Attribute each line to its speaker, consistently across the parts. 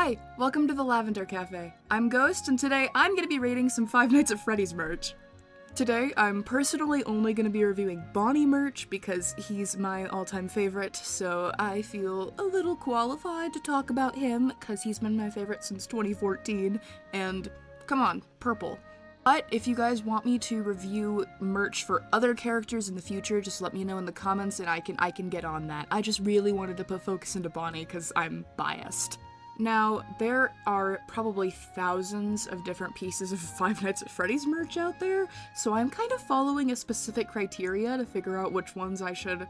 Speaker 1: Hi, welcome to the Lavender Cafe. I'm Ghost, and today I'm gonna be rating some Five Nights at Freddy's merch. Today, I'm personally only gonna be reviewing Bonnie merch because he's my all-time favorite, so I feel a little qualified to talk about him because he's been my favorite since 2014, and come on, purple. But if you guys want me to review merch for other characters in the future, just let me know in the comments and I can get on that. I just really wanted to put focus into Bonnie because I'm biased. Now, there are probably thousands of different pieces of Five Nights at Freddy's merch out there, so I'm kind of following a specific criteria to figure out which ones I should,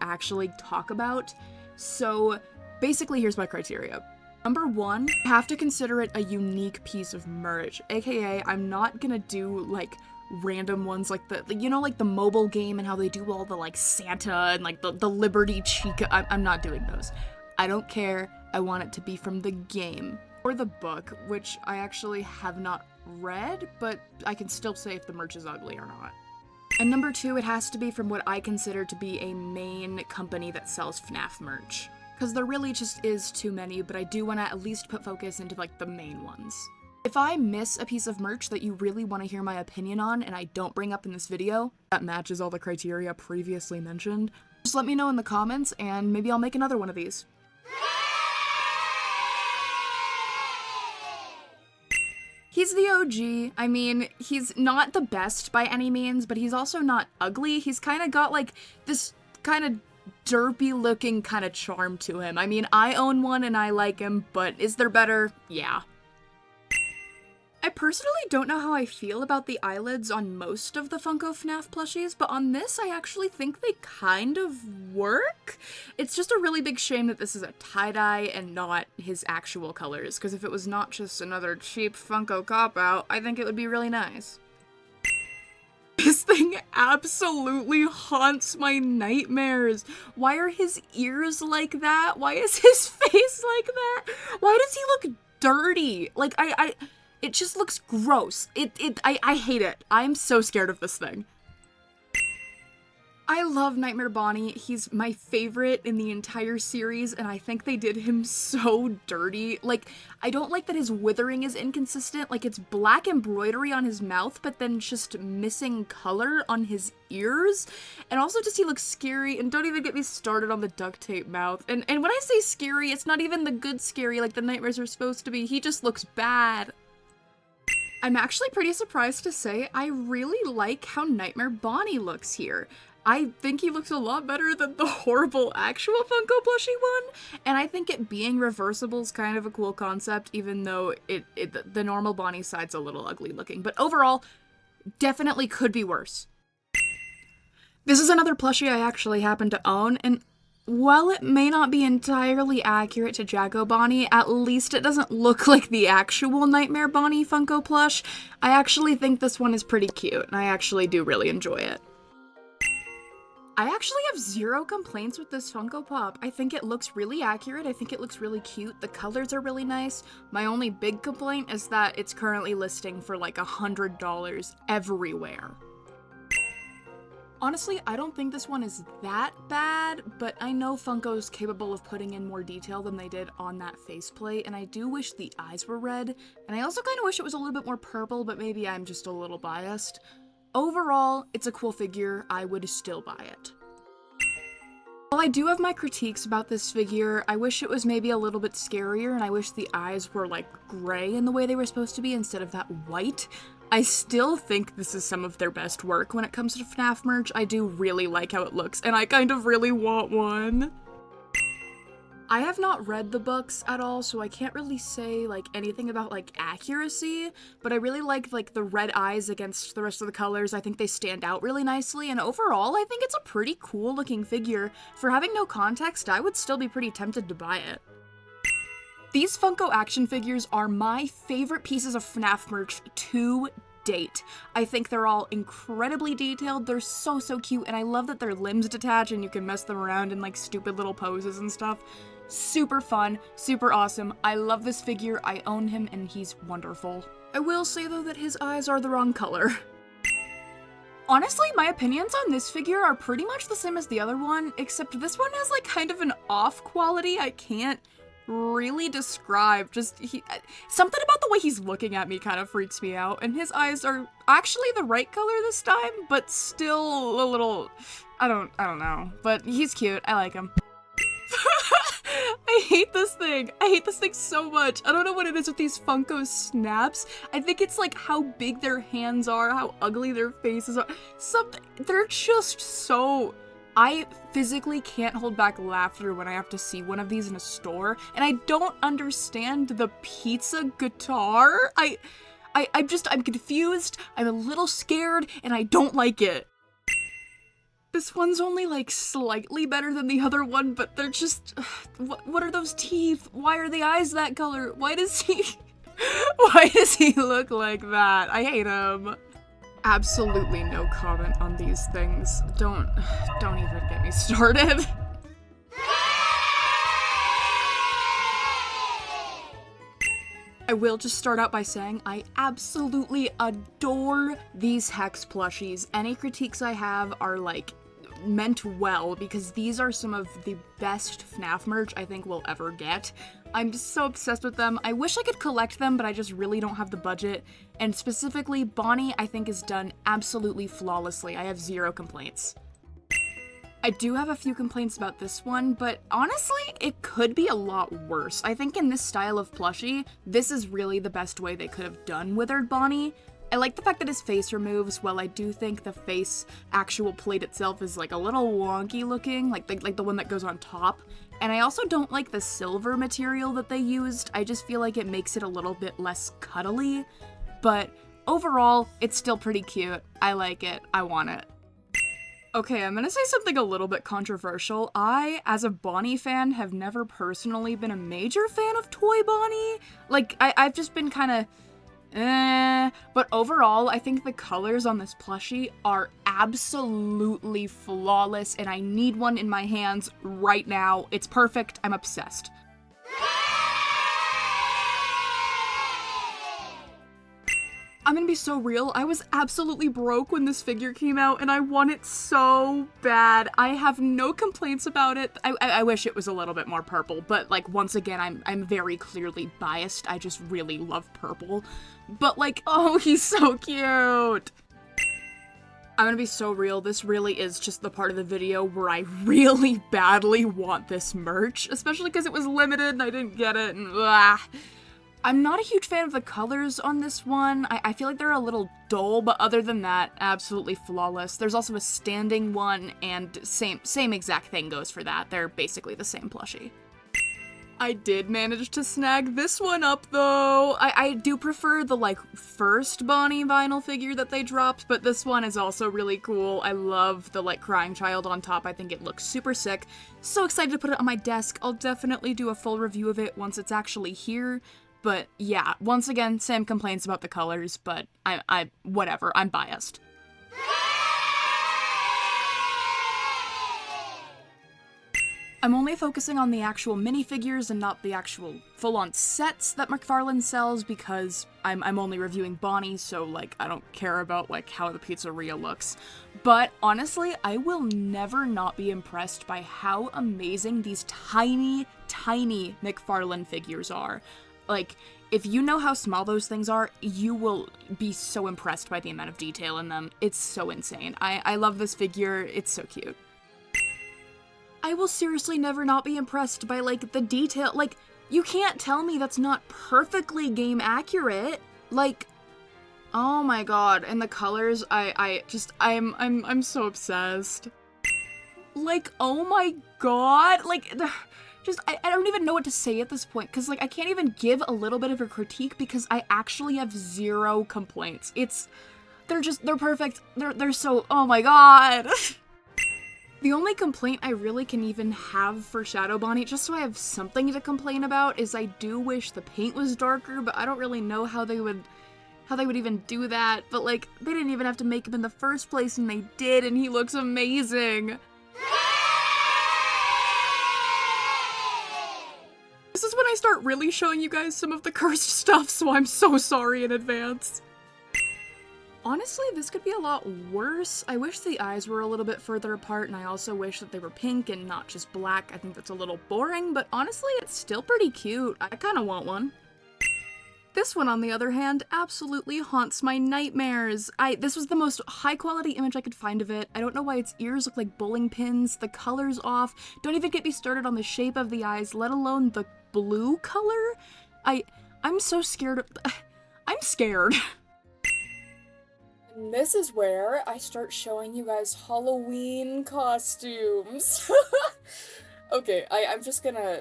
Speaker 1: actually talk about. So, basically, here's my criteria. Number one, I have to consider it a unique piece of merch, aka I'm not gonna do, random ones like the mobile game and how they do all the, Santa and, the Liberty Chica. I'm not doing those. I don't care. I want it to be from the game. Or the book, which I actually have not read, but I can still say if the merch is ugly or not. And number two, it has to be from what I consider to be a main company that sells FNAF merch. Because there really just is too many, but I do want to at least put focus into, the main ones. If I miss a piece of merch that you really want to hear my opinion on and I don't bring up in this video, that matches all the criteria previously mentioned, just let me know in the comments and maybe I'll make another one of these. He's the OG. I mean, he's not the best by any means, but he's also not ugly. He's kind of got, this kind of derpy looking kind of charm to him. I mean, I own one and I like him, but is there better? Yeah. I personally don't know how I feel about the eyelids on most of the Funko FNAF plushies, but on this I actually think they kind of work. It's just a really big shame that this is a tie-dye and not his actual colors, because if it was not just another cheap Funko cop-out, I think it would be really nice. This thing absolutely haunts my nightmares. Why are his ears like that? Why is his face like that? Why does he look dirty? It just looks gross. I hate it. I'm so scared of this thing. I love Nightmare Bonnie. He's my favorite in the entire series, and I think they did him so dirty. I don't like that his withering is inconsistent. It's black embroidery on his mouth, but then just missing color on his ears. And also just he looks scary, and don't even get me started on the duct tape mouth. And when I say scary, it's not even the good scary like the nightmares are supposed to be. He just looks bad. I'm actually pretty surprised to say I really like how Nightmare Bonnie looks here. I think he looks a lot better than the horrible actual Funko plushie one, and I think it being reversible is kind of a cool concept, even though the normal Bonnie side's a little ugly looking. But overall, definitely could be worse. This is another plushie I actually happen to own, and while it may not be entirely accurate to Jago Bonnie, at least it doesn't look like the actual Nightmare Bonnie Funko plush. I actually think this one is pretty cute, and I actually do really enjoy it. I actually have zero complaints with this Funko Pop. I think it looks really accurate, I think it looks really cute, the colors are really nice. My only big complaint is that it's currently listing for $100 everywhere. Honestly, I don't think this one is that bad, but I know Funko's capable of putting in more detail than they did on that faceplate, and I do wish the eyes were red, and I also kind of wish it was a little bit more purple, but maybe I'm just a little biased. Overall, it's a cool figure. I would still buy it. While I do have my critiques about this figure, I wish it was maybe a little bit scarier, and I wish the eyes were gray in the way they were supposed to be instead of that white. I still think this is some of their best work when it comes to FNAF merch. I do really like how it looks, and I kind of really want one. I have not read the books at all, so I can't really say, anything about, accuracy, but I really like, the red eyes against the rest of the colors. I think they stand out really nicely, and overall, I think it's a pretty cool-looking figure. For having no context, I would still be pretty tempted to buy it. These Funko action figures are my favorite pieces of FNAF merch to date. I think they're all incredibly detailed, they're so cute, and I love that their limbs detach and you can mess them around in stupid little poses and stuff. Super fun, super awesome. I love this figure, I own him, and he's wonderful. I will say though that his eyes are the wrong color. Honestly, my opinions on this figure are pretty much the same as the other one, except this one has kind of an off quality I can't really describe. Just something about the way he's looking at me kind of freaks me out, and his eyes are actually the right color this time, but still a little, I don't know, but he's cute. I like him. I hate this thing. I hate this thing so much. I don't know what it is with these Funko Snaps. I think it's like how big their hands are, how ugly their faces are. They're just so... I physically can't hold back laughter when I have to see one of these in a store, and I don't understand the pizza guitar. I'm confused, I'm a little scared, and I don't like it. This one's only like slightly better than the other one, but they're just, what are those teeth? Why are the eyes that color? Why does he look like that? I hate him. Absolutely no comment on these things. Don't even get me started. I will just start out by saying I absolutely adore these Hex plushies. Any critiques I have are like meant well, because these are some of the best FNAF merch I think we'll ever get. I'm just so obsessed with them. I wish I could collect them, but I just really don't have the budget. And specifically, Bonnie, I think, is done absolutely flawlessly. I have zero complaints. I do have a few complaints about this one, but honestly, it could be a lot worse. I think in this style of plushie, this is really the best way they could have done Withered Bonnie. I like the fact that his face removes, while I do think the face actual plate itself is like a little wonky looking, like the one that goes on top. And I also don't like the silver material that they used. I just feel like it makes it a little bit less cuddly. But overall, it's still pretty cute. I like it. I want it. Okay, I'm gonna say something a little bit controversial. I, as a Bonnie fan, have never personally been a major fan of Toy Bonnie. Like, I've just been kinda... but overall, I think the colors on this plushie are absolutely flawless, and I need one in my hands right now. It's perfect. I'm obsessed. I'm gonna be so real, I was absolutely broke when this figure came out, and I want it so bad. I have no complaints about it. I wish it was a little bit more purple, but like, once again, I'm very clearly biased. I just really love purple. But like, oh, he's so cute! I'm gonna be so real, this really is just the part of the video where I really badly want this merch, especially because it was limited and I didn't get it, and I'm not a huge fan of the colors on this one. I feel like they're a little dull, but other than that, absolutely flawless. There's also a standing one, and same exact thing goes for that. They're basically the same plushie. I did manage to snag this one up, though. I do prefer the, like, first Bonnie vinyl figure that they dropped, but this one is also really cool. I love the, like, crying child on top. I think it looks super sick. So excited to put it on my desk. I'll definitely do a full review of it once it's actually here. But yeah, once again, same complaints about the colors, but whatever, I'm biased. I'm only focusing on the actual minifigures and not the actual full-on sets that McFarlane sells, because I'm only reviewing Bonnie, so like, I don't care about like how the pizzeria looks. But honestly, I will never not be impressed by how amazing these tiny, tiny McFarlane figures are. Like, if you know how small those things are, you will be so impressed by the amount of detail in them. It's so insane. I love this figure. It's so cute. I will seriously never not be impressed by, like, the detail. Like, you can't tell me that's not perfectly game accurate. Like, oh my god. And the colors, I'm so obsessed. Like, oh my god. Like, I don't even know what to say at this point, because, like, I can't even give a little bit of a critique because I actually have zero complaints. They're perfect. They're so, oh my god. The only complaint I really can even have for Shadow Bonnie, just so I have something to complain about, is I do wish the paint was darker, but I don't really know how they would even do that. But, like, they didn't even have to make him in the first place, and they did, and he looks amazing. This is when I start really showing you guys some of the cursed stuff, so I'm so sorry in advance. Honestly, this could be a lot worse. I wish the eyes were a little bit further apart, and I also wish that they were pink and not just black. I think that's a little boring, but honestly, it's still pretty cute. I kinda want one. This one, on the other hand, absolutely haunts my nightmares. This was the most high-quality image I could find of it. I don't know why its ears look like bowling pins, the color's off. Don't even get me started on the shape of the eyes, let alone the blue color. I'm so scared of- I'm scared. And this is where I start showing you guys Halloween costumes. Okay,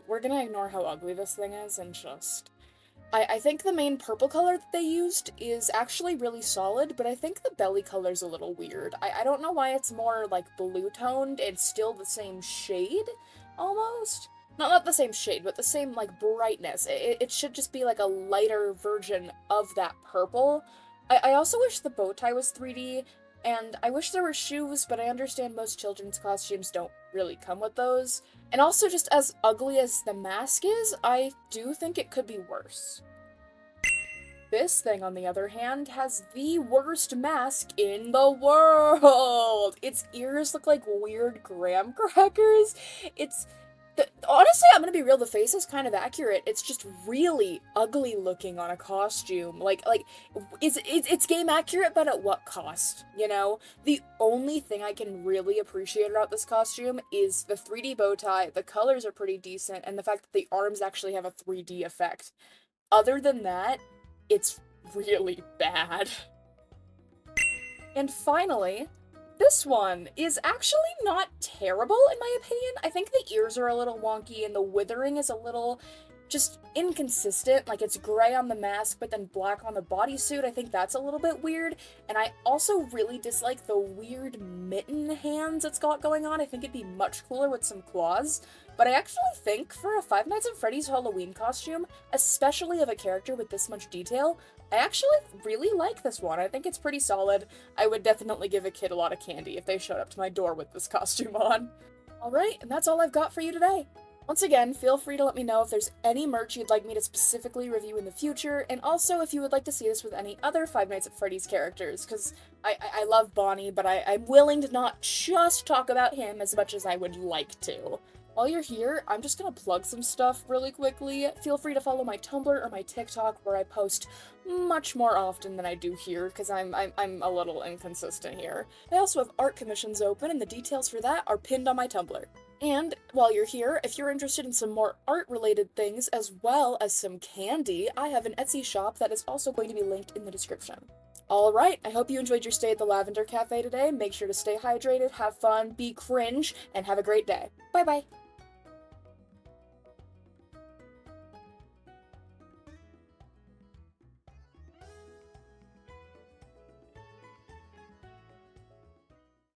Speaker 1: we're gonna ignore how ugly this thing is and just... I think the main purple color that they used is actually really solid, but I think the belly color's a little weird. I don't know why it's more, like, blue-toned. It's still the same shade, almost? Not the same shade, but the same, like, brightness. It should just be, like, a lighter version of that purple. I also wish the bow tie was 3D, and I wish there were shoes, but I understand most children's costumes don't really come with those. And also, just as ugly as the mask is, I do think it could be worse. This thing, on the other hand, has the worst mask in the world! Its ears look like weird graham crackers. Honestly, I'm gonna be real, the face is kind of accurate. It's just really ugly looking on a costume. It's game accurate, but at what cost, you know? The only thing I can really appreciate about this costume is the 3D bow tie, the colors are pretty decent, and the fact that the arms actually have a 3D effect. Other than that, it's really bad. And finally, this one is actually not terrible, in my opinion. I think the ears are a little wonky, and the withering is a little just inconsistent. Like, it's gray on the mask, but then black on the bodysuit. I think that's a little bit weird. And I also really dislike the weird mitten hands it's got going on. I think it'd be much cooler with some claws. But I actually think for a Five Nights at Freddy's Halloween costume, especially of a character with this much detail, I actually really like this one. I think it's pretty solid. I would definitely give a kid a lot of candy if they showed up to my door with this costume on. Alright, and that's all I've got for you today. Once again, feel free to let me know if there's any merch you'd like me to specifically review in the future, and also if you would like to see this with any other Five Nights at Freddy's characters, because I love Bonnie, but I'm willing to not just talk about him as much as I would like to. While you're here, I'm just gonna plug some stuff really quickly. Feel free to follow my Tumblr or my TikTok, where I post much more often than I do here, because I'm a little inconsistent here. I also have art commissions open, and the details for that are pinned on my Tumblr. And while you're here, if you're interested in some more art-related things, as well as some candy, I have an Etsy shop that is also going to be linked in the description. Alright, I hope you enjoyed your stay at the Lavender Cafe today. Make sure to stay hydrated, have fun, be cringe, and have a great day. Bye-bye!